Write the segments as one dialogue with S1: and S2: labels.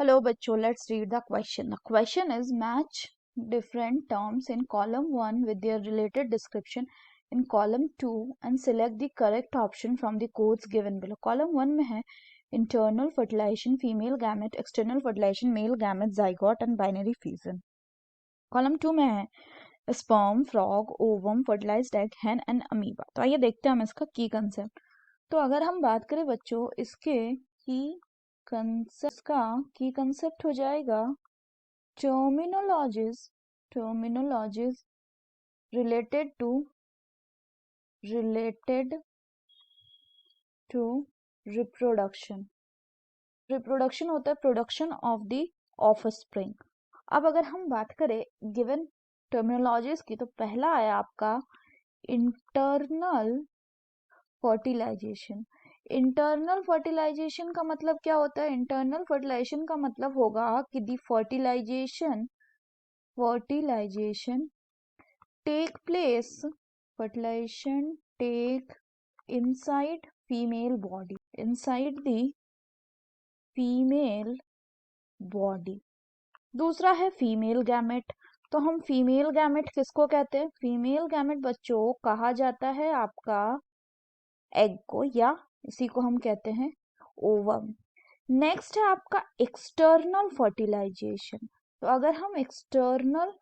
S1: Hello, bachcho. Let's read the question. The question is match different terms in column 1 with their related description in column 2 and select the correct option from the codes given below. Column 1 में है internal fertilization female gamete, external fertilization male gamete, zygote and binary fission. Column 2 में है sperm, frog, ovum, fertilized egg, hen and amoeba. तो आइए देखते हैं हम इसका की कंसेप्ट. तो अगर हम बात करें बच्चों इसके की कंसेप्ट का की कंसेप्ट हो जाएगा टर्मिनोलॉजीज रिलेटेड टू रिप्रोडक्शन होता है प्रोडक्शन ऑफ द ऑफस्प्रिंग. अब अगर हम बात करें गिवन टर्मिनोलॉजीज की तो पहला आया आपका इंटरनल फर्टिलाइजेशन. इंटरनल फर्टिलाइजेशन का मतलब क्या होता है? इंटरनल फर्टिलाइजेशन का मतलब होगा कि the fertilisation take place inside female body. दूसरा है फीमेल गैमेट. तो हम फीमेल गैमेट किसको कहते हैं? फीमेल गैमेट बच्चों कहा जाता है आपका एग को, या इसी को हम कहते हैं ओवम. नेक्स्ट है आपका एक्सटर्नल फर्टिलाइजेशन. तो अगर हम एक्सटर्नल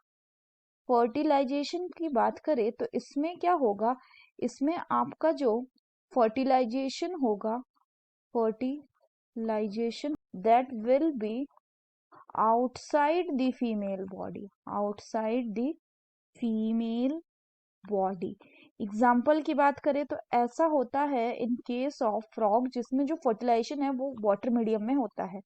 S1: फर्टिलाइजेशन की बात करें तो इसमें क्या होगा? इसमें आपका जो फर्टिलाइजेशन होगा that will be outside the female body. Example की बात करें तो ऐसा होता है इन केस ऑफ फ्रॉग जिसमें जो फर्टिलाइजेशन है वो वाटर मीडियम में होता है.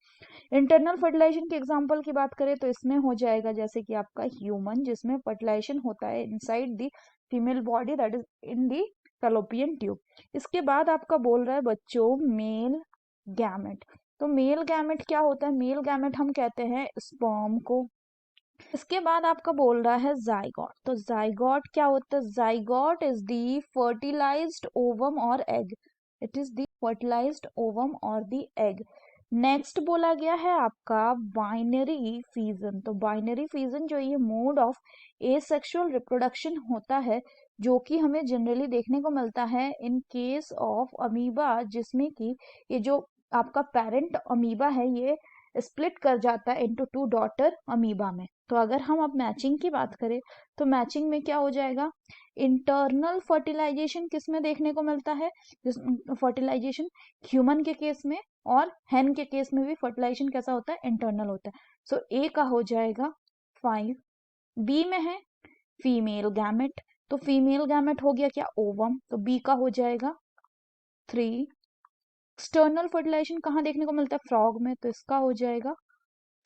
S1: इंटरनल फर्टिलाइजेशन के एग्जाम्पल की बात करें तो इसमें हो जाएगा जैसे कि आपका ह्यूमन जिसमें फर्टिलाइजेशन होता है inside the female body that is in the fallopian tube. इसके बाद आपका बोल रहा है बच्चों मेल गैमेट. तो मेल गैमेट क्या होता है? मेल गैमेट हम कहते हैं स्पर्म को. इसके बाद आपका बोल रहा है जाइगोट. तो जाइगोट क्या होता है? Zygote is the fertilised ovum or egg. It is the fertilised ovum or the egg. Next बोला गया है आपका बाइनरी फिजन. तो बाइनरी फिजन जो ये मोड ऑफ एसेक्सुअल रिप्रोडक्शन होता है जो कि हमें जनरली देखने को मिलता है इन केस ऑफ अमीबा, जिसमें कि ये जो आपका पेरेंट अमीबा है ये स्प्लिट कर जाता है इनटू 2 डॉटर अमीबा में. तो अगर हम अब मैचिंग की बात करें तो मैचिंग में क्या हो जाएगा? इंटरनल फर्टिलाइजेशन किस में देखने को मिलता है? फर्टिलाइजेशन ह्यूमन के केस में और हेन के केस में भी फर्टिलाइजेशन कैसा होता है? इंटरनल होता है. सो ए का हो जाएगा 5. बी में है फीमेल गैमेट. तो फीमेल गैमेट हो गया क्या? ओवम. तो बी का हो जाएगा 3. एक्सटर्नल फर्टिलाइजेशन कहाँ देखने को मिलता है? फ्रॉग में. तो इसका हो जाएगा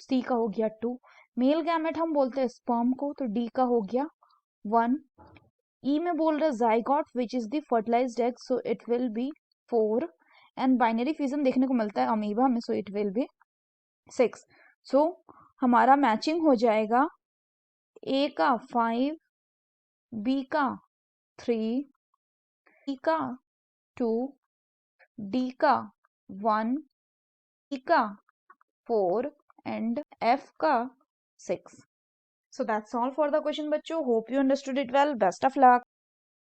S1: सी का हो गया 2. मेल गैमेट हम बोलते हैं स्पर्म को. तो डी का हो गया 1. ई में बोल रहे zygote which is the fertilized egg, so it will be 4. And binary fission देखने को मिलता है अमीबा में, so it will be 6. So हमारा मैचिंग हो जाएगा ए का 5, बी का 3, सी का 2, डी का 1, ई का 4 and F का 6. So that's all for the question बच्चों. Hope you understood it well. Best of luck.